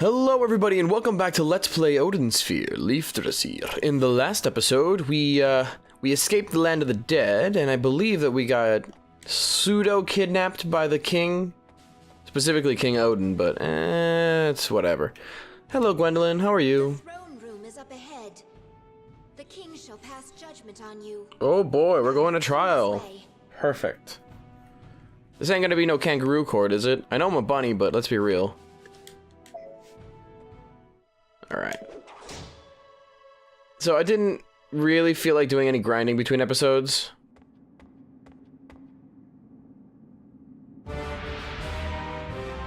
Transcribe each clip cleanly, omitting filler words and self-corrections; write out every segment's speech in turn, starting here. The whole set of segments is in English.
Hello everybody and welcome back to Let's Play Odin Sphere, Leifdrasir. In the last episode, we escaped the land of the dead, and I believe that we got pseudo-kidnapped by the king. Specifically King Odin, but it's whatever. Hello Gwendolyn, how are you? The throne room is up ahead. The king shall pass judgment on you. Oh boy, we're going to trial. Perfect. This ain't gonna be no kangaroo court, is it? I know I'm a bunny, but let's be real. Alright. So I didn't really feel like doing any grinding between episodes.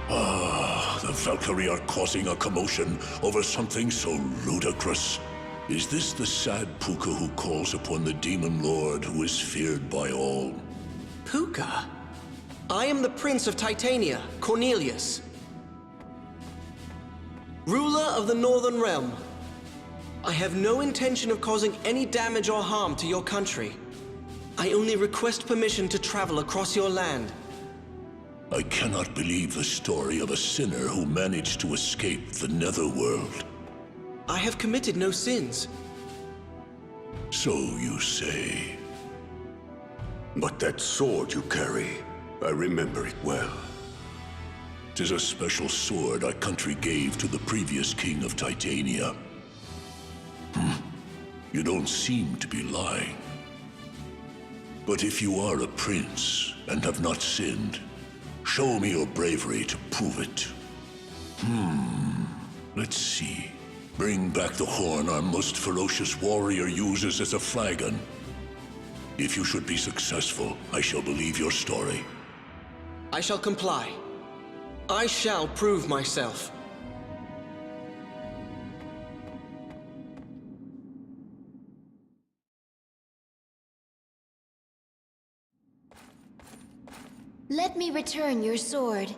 The Valkyrie are causing a commotion over something so ludicrous. Is this the sad Puka who calls upon the demon lord who is feared by all? Puka? I am the Prince of Titania, Cornelius. Ruler of the Northern Realm. I have no intention of causing any damage or harm to your country. I only request permission to travel across your land. I cannot believe the story of a sinner who managed to escape the netherworld. I have committed no sins. So you say. But that sword you carry, I remember it well. 'Tis a special sword our country gave to the previous king of Titania. You don't seem to be lying. But if you are a prince and have not sinned, show me your bravery to prove it. Let's see. Bring back the horn our most ferocious warrior uses as a flagon. If you should be successful, I shall believe your story. I shall comply. I shall prove myself. Let me return your sword.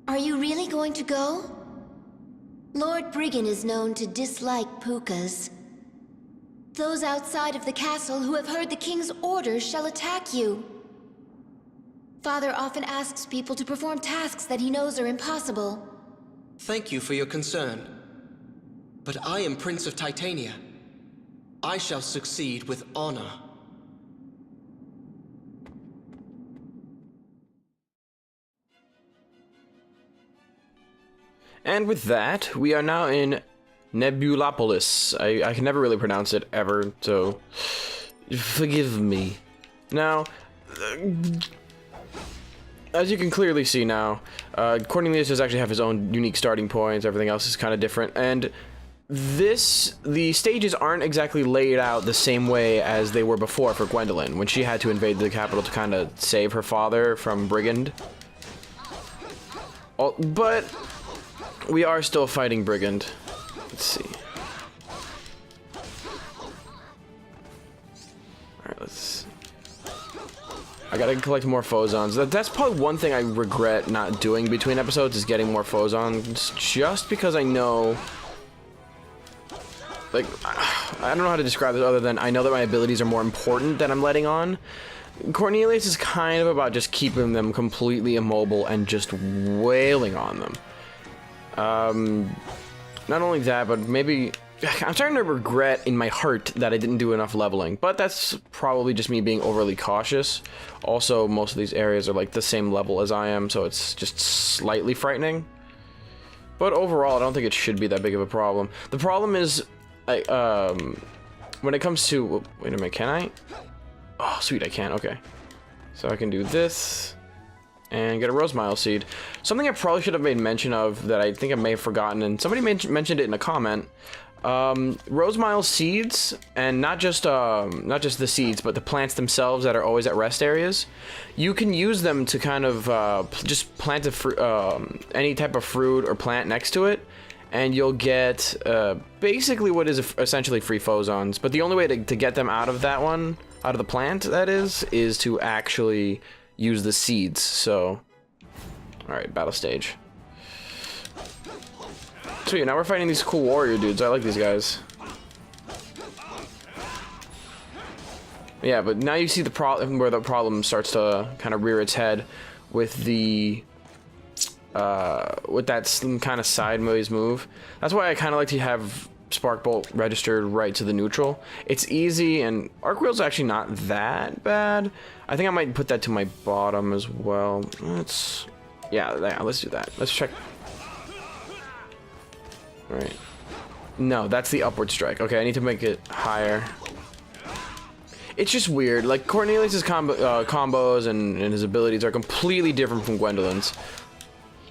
Are you really going to go? Lord Brigand is known to dislike Pukas. Those outside of the castle who have heard the king's orders shall attack you. Father often asks people to perform tasks that he knows are impossible. Thank you for your concern. But I am Prince of Titania. I shall succeed with honor. And with that, we are now in Nebulopolis. I can never really pronounce it ever, so forgive me. Now, as you can clearly see now, Cornelius does actually have his own unique starting points. Everything else is kind of different, and the stages aren't exactly laid out the same way as they were before for Gwendolyn, when she had to invade the capital to kind of save her father from Brigand. But we are still fighting Brigand. Let's see. Alright, I gotta collect more phosons. That's probably one thing I regret not doing between episodes, is getting more phosons, just because I know... Like, I don't know how to describe this other than I know that my abilities are more important than I'm letting on. Cornelius is kind of about just keeping them completely immobile and just wailing on them. Not only that, but maybe... I'm starting to regret in my heart that I didn't do enough leveling, but that's probably just me being overly cautious. Also, most of these areas are like the same level as I am, so it's just slightly frightening. But overall, I don't think it should be that big of a problem. The problem is, when it comes to... Wait a minute, can I? Oh, sweet, I can, okay. So I can do this... and get a Rosemile seed. Something I probably should have made mention of that I think I may have forgotten, and somebody mentioned it in a comment. Rosemile seeds, and not just the seeds, but the plants themselves that are always at rest areas. You can use them to kind of just plant any type of fruit or plant next to it, and you'll get basically what is essentially free phosons. But the only way to get them out of that one, out of the plant, that is to actually use the seeds. So, alright, battle stage. Sweet, now we're fighting these cool warrior dudes. I like these guys. Yeah, but now you see the problem where the problem starts to kind of rear its head with the with that kind of sideways move. That's why I kind of like to have Spark Bolt registered right to the neutral. It's easy, and Arc Wheel's actually not that bad. I think I might put that to my bottom as well. Let's do that. Let's check. All right. No, that's the upward strike. Okay, I need to make it higher. It's just weird. Like, Cornelius's combos and his abilities are completely different from Gwendolyn's.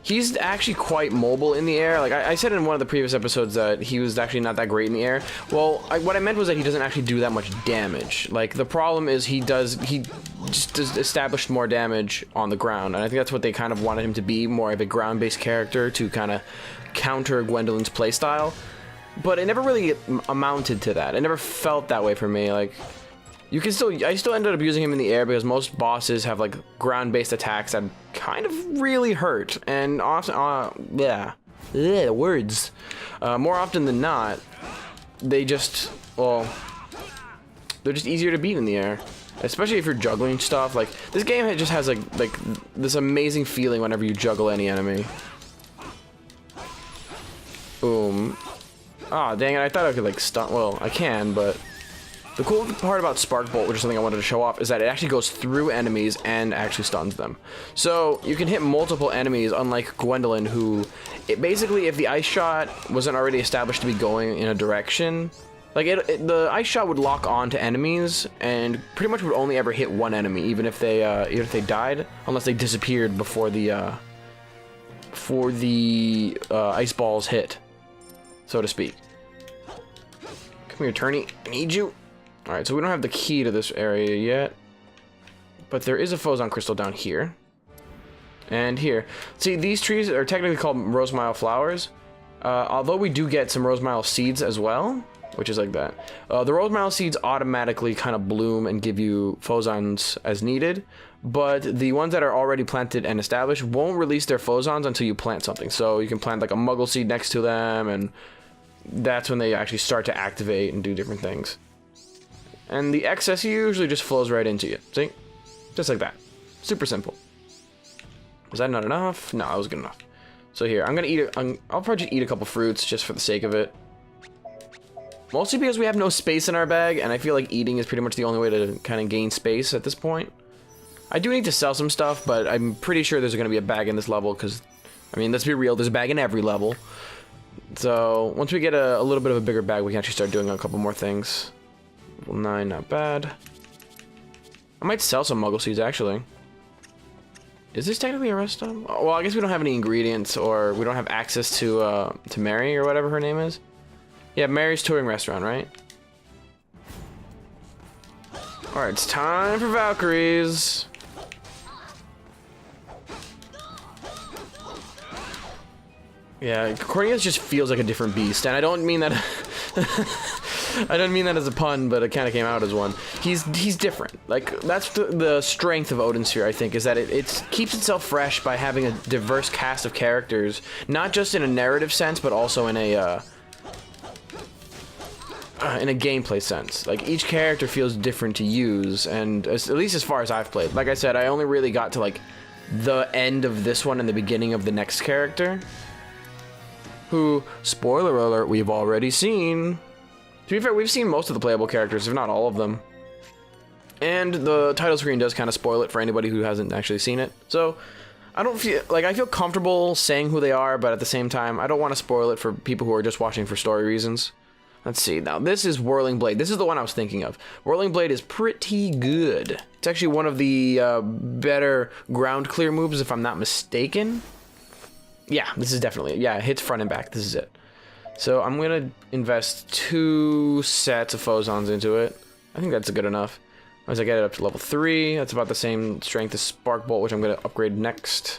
He's actually quite mobile in the air. Like, I said in one of the previous episodes that he was actually not that great in the air. Well, what I meant was that he doesn't actually do that much damage. Like, the problem is he just established more damage on the ground. And I think that's what they kind of wanted him to be, more of a ground-based character to kind of counter Gwendolyn's playstyle. But it never really amounted to that. It never felt that way for me. Like, I still ended up using him in the air because most bosses have like ground-based attacks that kind of really hurt, and often, words. More often than not, they're just easier to beat in the air, especially if you're juggling stuff. Like, this game just has like this amazing feeling whenever you juggle any enemy. Boom. Ah, dang it! I thought I could like stun. Well, I can, but. The cool part about Spark Bolt, which is something I wanted to show off, is that it actually goes through enemies and actually stuns them. So you can hit multiple enemies, unlike Gwendolyn, who, basically, if the ice shot wasn't already established to be going in a direction, like the ice shot would lock on to enemies and pretty much would only ever hit one enemy, even if they died, unless they disappeared before the ice balls hit, so to speak. Come here, Turney. I need you. Alright, so we don't have the key to this area yet. But there is a Phozon crystal down here. And here. See, these trees are technically called Rosemile flowers. Although we do get some Rosemile seeds as well. Which is like that. The Rosemile seeds automatically kind of bloom and give you Phozons as needed. But the ones that are already planted and established won't release their Phozons until you plant something. So you can plant like a Muggle seed next to them, and that's when they actually start to activate and do different things. And the excess usually just flows right into you. See? Just like that. Super simple. Was that not enough? No, that was good enough. So here, I'm gonna I'll probably eat a couple fruits just for the sake of it. Mostly because we have no space in our bag, and I feel like eating is pretty much the only way to kind of gain space at this point. I do need to sell some stuff, but I'm pretty sure there's gonna be a bag in this level, because, I mean, let's be real, there's a bag in every level. So, once we get a little bit of a bigger bag, we can actually start doing a couple more things. Level 9, not bad. I might sell some Muggle seeds, actually. Is this technically a rest stop? Well, I guess we don't have any ingredients, or we don't have access to Mary, or whatever her name is. Yeah, Mary's Touring Restaurant, right? Alright, it's time for Valkyries. Yeah, Cornelius just feels like a different beast, and I don't mean that... I don't mean that as a pun, but it kind of came out as one. He's different. Like, that's the strength of Odin Sphere, I think, is that it keeps itself fresh by having a diverse cast of characters, not just in a narrative sense, but also in a gameplay sense. Like, each character feels different to use, and at least as far as I've played. Like I said, I only really got to, like, the end of this one and the beginning of the next character, who, spoiler alert, we've already seen. To be fair, we've seen most of the playable characters, if not all of them. And the title screen does kind of spoil it for anybody who hasn't actually seen it. So, I feel comfortable saying who they are, but at the same time, I don't want to spoil it for people who are just watching for story reasons. Let's see, now this is Whirling Blade. This is the one I was thinking of. Whirling Blade is pretty good. It's actually one of the better ground clear moves, if I'm not mistaken. Yeah, this is definitely it. Yeah, it hits front and back. This is it. So I'm going to invest 2 sets of Phozons into it. I think that's good enough. As I get it up to level 3, that's about the same strength as Spark Bolt, which I'm going to upgrade next.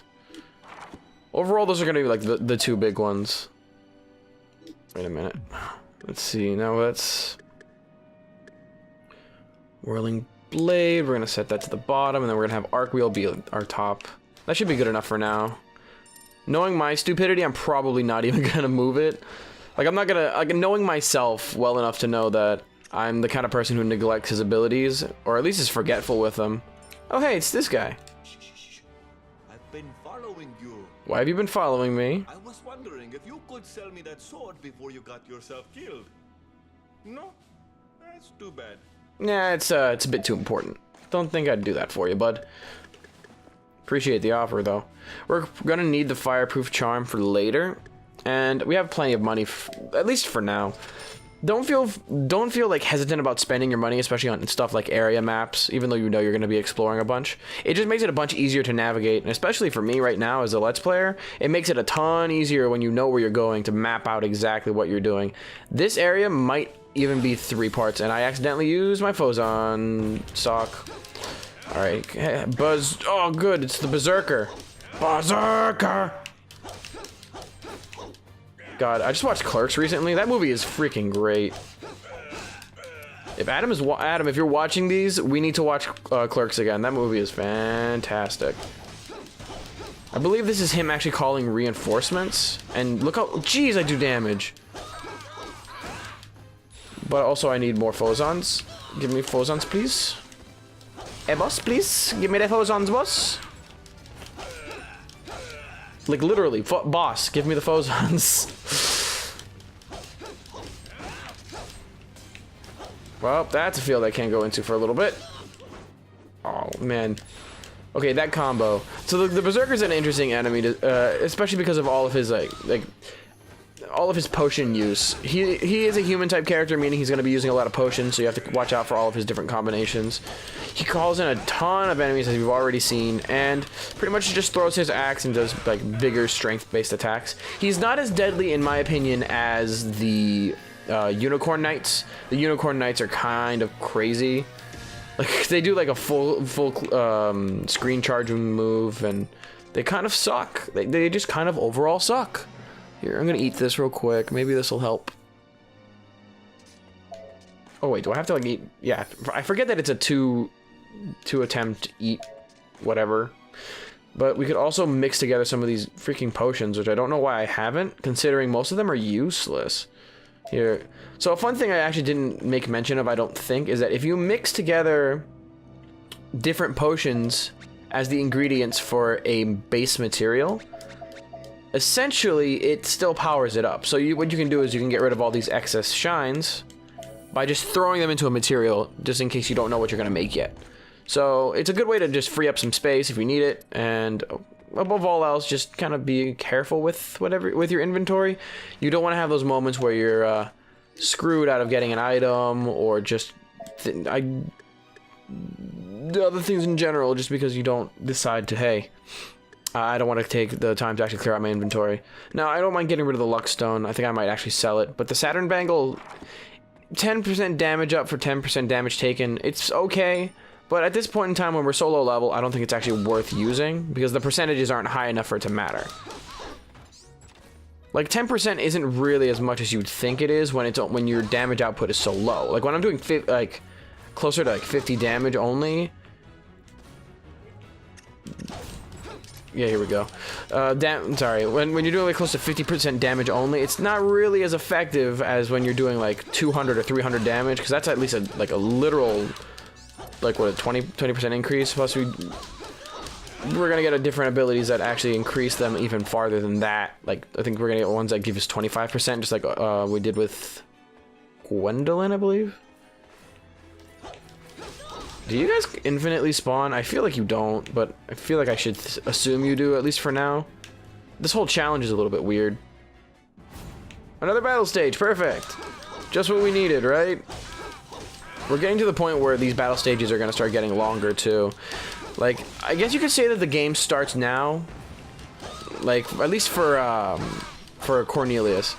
Overall, those are going to be like the 2 big ones. Wait a minute. Let's see. Now let's... Whirling Blade. We're going to set that to the bottom, and then we're going to have Arc Wheel be our top. That should be good enough for now. Knowing my stupidity, I'm probably not even going to move it. Like, I'm not gonna, like, knowing myself well enough to know that I'm the kind of person who neglects his abilities, or at least is forgetful with them. Oh hey, it's this guy. I've been following you. Why have you been following me? I was wondering if you could sell me that sword before you got yourself killed. No? That's too bad. Nah, it's a bit too important. Don't think I'd do that for you, bud. Appreciate the offer, though. We're gonna need the fireproof charm for later, and we have plenty of money, at least for now. Don't feel like hesitant about spending your money, especially on stuff like area maps, even though you know you're going to be exploring a bunch. It just makes it a bunch easier to navigate, and especially for me right now as a Let's Player, it makes it a ton easier when you know where you're going to map out exactly what you're doing. This area might even be 3 parts, and I accidentally used my Phozon sock. Alright, Buzz. Oh, good, it's the Berserker. Berserker! God, I just watched Clerks recently. That movie is freaking great. If Adam, if you're watching these, we need to watch Clerks again. That movie is fantastic. I believe this is him actually calling reinforcements. And look how, jeez, I do damage. But also I need more Phozons. Give me Phozons, please. Hey, boss, please. Give me the Phozons, boss. Like, literally, boss, give me the Phozons. Well, that's a field I can't go into for a little bit. Oh, man. Okay, that combo. So the Berserker's an interesting enemy, especially because of all of his, all of his potion use. He is a human type character, meaning he's going to be using a lot of potions, so you have to watch out for all of his different combinations. He calls in a ton of enemies, as we've already seen, and pretty much just throws his axe and does like bigger strength-based attacks. He's not as deadly, in my opinion, as the Unicorn Knights. The Unicorn Knights are kind of crazy. Like, they do like a full screen charging move, and they kind of suck. They just kind of overall suck. Here, I'm gonna eat this real quick. Maybe this will help. Oh wait, do I have to like eat? Yeah, I forget that it's a two attempt eat whatever. But we could also mix together some of these freaking potions, which I don't know why I haven't, considering most of them are useless. Here, so a fun thing I actually didn't make mention of, I don't think, is that if you mix together different potions as the ingredients for a base material, essentially it still powers it up. So what you can do is you can get rid of all these excess shines by just throwing them into a material, just in case you don't know what you're going to make yet. So it's a good way to just free up some space if you need it, and above all else, just kind of be careful with your inventory. You don't want to have those moments where you're screwed out of getting an item, or just the other things in general, just because you don't decide to, hey, I don't want to take the time to actually clear out my inventory. Now, I don't mind getting rid of the Luck Stone. I think I might actually sell it. But the Saturn Bangle, 10% damage up for 10% damage taken, it's okay. But at this point in time, when we're so low level, I don't think it's actually worth using, because the percentages aren't high enough for it to matter. Like, 10% isn't really as much as you'd think it is when your damage output is so low. Like, when I'm doing closer to like 50 damage only. Yeah, here we go. Sorry, when you're doing like close to 50% damage only, it's not really as effective as when you're doing like 200 or 300 damage, because that's at least a literal, like, what, a 20% increase. Plus we're gonna get different abilities that actually increase them even farther than that. Like, I think we're gonna get ones that give us 25%, just like we did with Gwendolyn, I believe. Do you guys infinitely spawn? I feel like you don't, but I feel like I should assume you do, at least for now. This whole challenge is a little bit weird. Another battle stage, perfect. Just what we needed, right? We're getting to the point where these battle stages are going to start getting longer, too. Like, I guess you could say that the game starts now. Like, at least for Cornelius.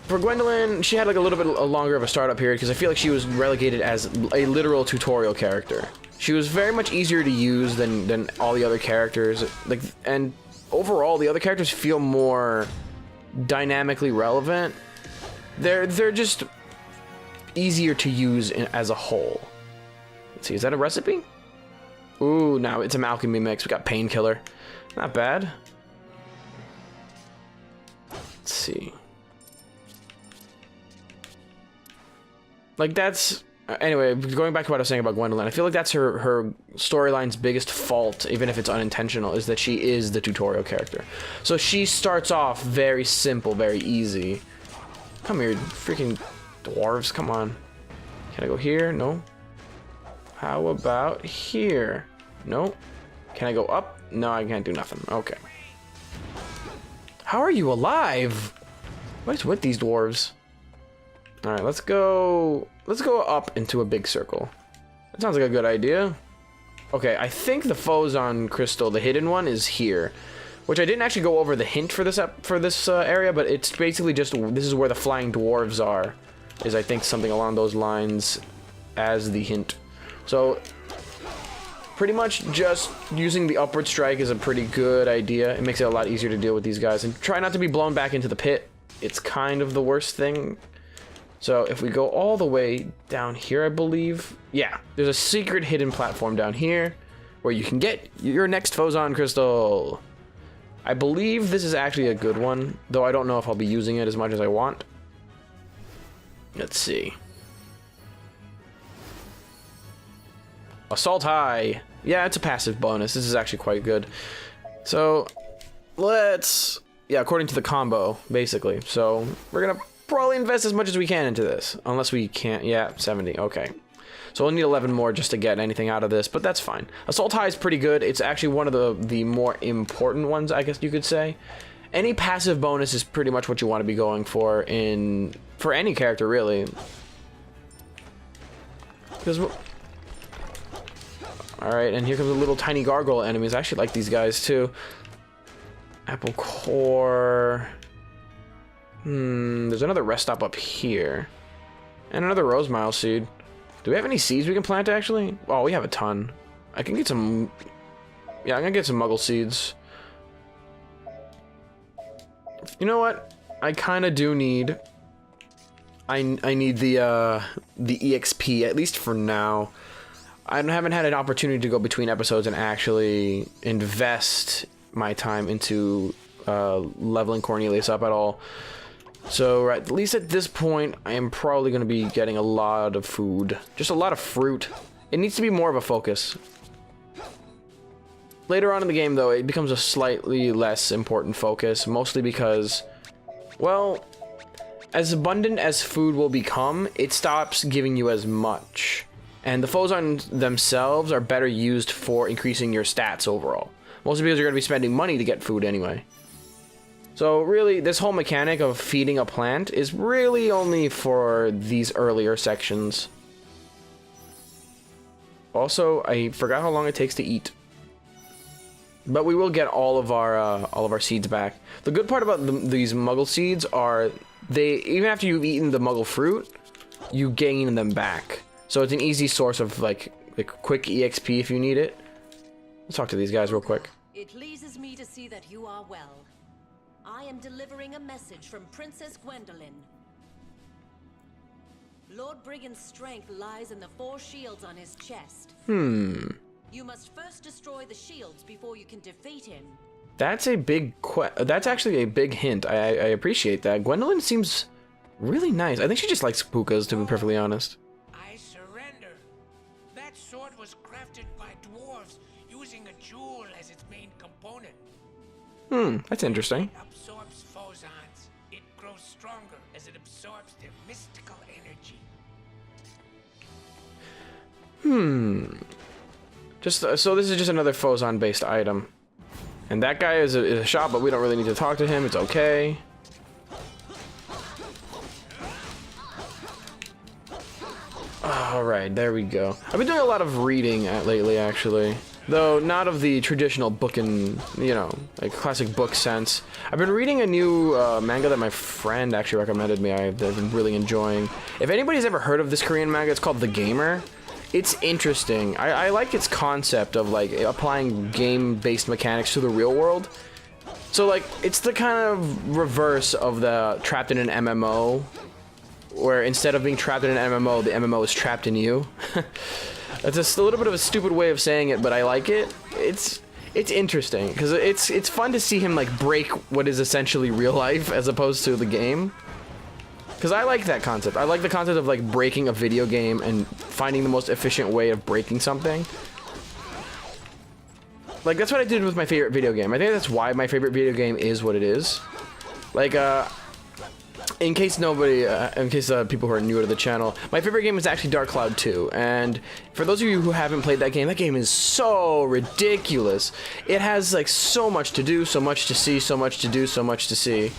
For Gwendolyn, she had like a little bit longer of a startup period, because I feel like she was relegated as a literal tutorial character. She was very much easier to use than all the other characters. Like, and overall, the other characters feel more dynamically relevant. They're just easier to use as a whole. Let's see, is that a recipe? Ooh, no, it's an alchemy mix. We got painkiller. Not bad. Let's see. Like, that's... Anyway, going back to what I was saying about Gwendolyn, I feel like that's her storyline's biggest fault, even if it's unintentional, is that she is the tutorial character. So she starts off very simple, very easy. Come here, freaking dwarves, come on. Can I go here? No. How about here? No. Can I go up? No, I can't do nothing. Okay. How are you alive? What is with these dwarves? Alright, let's go up into a big circle. That sounds like a good idea. Okay, I think the Phozon crystal, the hidden one, is here. Which I didn't actually go over the hint for this area, but it's basically just, this is where the flying dwarves are. Is I think something along those lines as the hint. So, pretty much just using the upward strike is a pretty good idea. It makes it a lot easier to deal with these guys. And try not to be blown back into the pit. It's kind of the worst thing. So if we go all the way down here, I believe. Yeah, there's a secret hidden platform down here where you can get your next Phozon crystal. I believe this is actually a good one, though I don't know if I'll be using it as much as I want. Let's see. Assault high. Yeah, it's a passive bonus. This is actually quite good. So let's... Yeah, according to the combo, basically. So we're gonna probably invest as much as we can into this. Unless we can't. Yeah, 70. Okay. So we'll need 11 more just to get anything out of this, but that's fine. Assault high is pretty good. It's actually one of the more important ones, I guess you could say. Any passive bonus is pretty much what you want to be going for for any character, really. Because... Alright, and here comes the little tiny gargoyle enemies. I actually like these guys, too. Apple core... there's another rest stop up here. And another rosemile seed. Do we have any seeds we can plant, actually? Oh, we have a ton. I can get some... Yeah, I'm gonna get some muggle seeds. You know what? I kind of do need... I need the EXP, at least for now. I haven't had an opportunity to go between episodes and actually invest my time into leveling Cornelius up at all. So, at least at this point, I am probably going to be getting a lot of food. Just a lot of fruit. It needs to be more of a focus. Later on in the game, though, it becomes a slightly less important focus, mostly because, well, as abundant as food will become, it stops giving you as much. And the Phozon themselves are better used for increasing your stats overall. Mostly because you're going to be spending money to get food anyway. So really, this whole mechanic of feeding a plant is really only for these earlier sections. Also, I forgot how long it takes to eat. But we will get all of our seeds back. The good part about these Muggle seeds are even after you've eaten the Muggle fruit, you gain them back. So it's an easy source of like quick EXP if you need it. Let's talk to these guys real quick. It pleases me to see that you are well. I am delivering a message from Princess Gwendolyn. Lord Brigand's strength lies in the 4 shields on his chest. You must first destroy the shields before you can defeat him. That's a big that's actually a big hint. I appreciate that. Gwendolyn seems really nice. I think she just likes pukas, to be perfectly honest. I surrender. That sword was crafted by dwarves using a jewel as its main component. That's interesting. It absorbs phozons. It grows stronger as it absorbs their mystical energy. So this is just another Phozon-based item. And that guy is a shop, but we don't really need to talk to him. It's okay. Alright, there we go. I've been doing a lot of reading lately, actually. Though not of the traditional book and, you know, like classic book sense. I've been reading a new manga that my friend actually recommended me. I've been really enjoying. If anybody's ever heard of this Korean manga, it's called The Gamer. It's interesting. I like its concept of like applying game-based mechanics to the real world. So like, it's the kind of reverse of the trapped in an MMO, where instead of being trapped in an MMO, the MMO is trapped in you. That's just a little bit of a stupid way of saying it, but I like it. It's interesting because it's fun to see him like break what is essentially real life as opposed to the game. Because I like that concept. I like the concept of like breaking a video game and finding the most efficient way of breaking something. Like, that's what I did with my favorite video game. I think that's why my favorite video game is what it is. Like, in case nobody, people who are new to the channel, my favorite game is actually Dark Cloud 2. And for those of you who haven't played that game is so ridiculous. It has, like, so much to do, so much to see, so much to do, so much to see.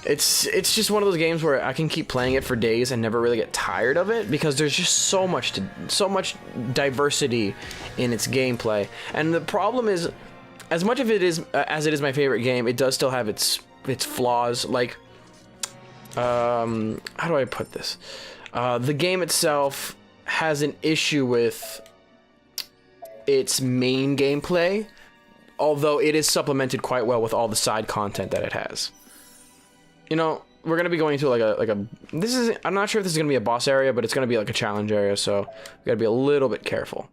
It's just one of those games where I can keep playing it for days and never really get tired of it because there's just so much diversity in its gameplay. And the problem is, as much of it is as it is my favorite game, it does still have its flaws. Like, how do I put this? The game itself has an issue with its main gameplay, although it is supplemented quite well with all the side content that it has. You know, we're gonna be going to I'm not sure if this is gonna be a boss area, but it's gonna be like a challenge area, so we gotta be a little bit careful.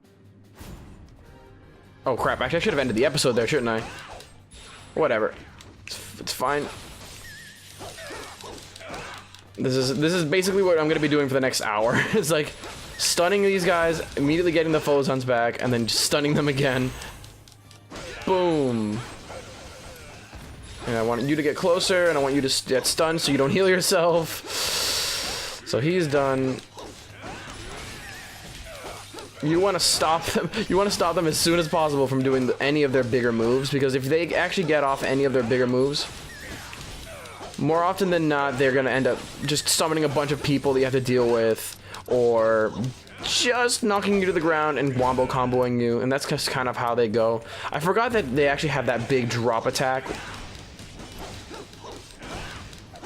Oh crap, actually I should have ended the episode there, shouldn't I? Whatever. It's fine. This is basically what I'm gonna be doing for the next hour. It's like stunning these guys, immediately getting the Phozons back, and then just stunning them again. Boom. And I want you to get closer, and I want you to get stunned so you don't heal yourself. So he's done. You want to stop them. You want to stop them as soon as possible from doing any of their bigger moves, because if they actually get off any of their bigger moves, more often than not, they're going to end up just summoning a bunch of people that you have to deal with, or just knocking you to the ground and wombo comboing you, and that's just kind of how they go. I forgot that they actually have that big drop attack.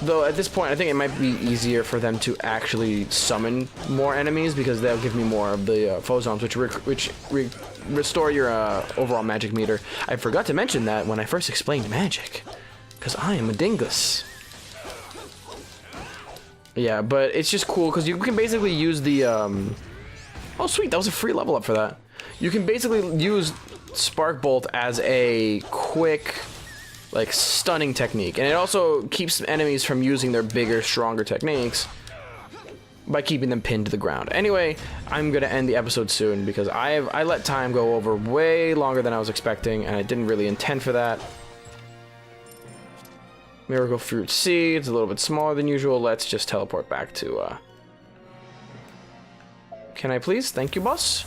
Though at this point, I think it might be easier for them to actually summon more enemies because they'll give me more of the Phozons, which restore your overall magic meter. I forgot to mention that when I first explained magic, because I am a dingus. Yeah, but it's just cool because you can basically use the oh sweet, that was a free level up for that. You can basically use Spark Bolt as a quick, like, stunning technique, and it also keeps enemies from using their bigger, stronger techniques by keeping them pinned to the ground. Anyway, I'm gonna end the episode soon because I let time go over way longer than I was expecting, and I didn't really intend for that. Miracle Fruit Seeds, a little bit smaller than usual. Let's just teleport back to can I please? Thank you, boss.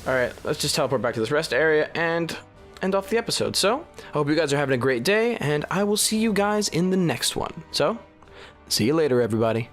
Alright, let's just teleport back to this rest area and end off the episode. So, I hope you guys are having a great day, and I will see you guys in the next one. So, see you later, everybody.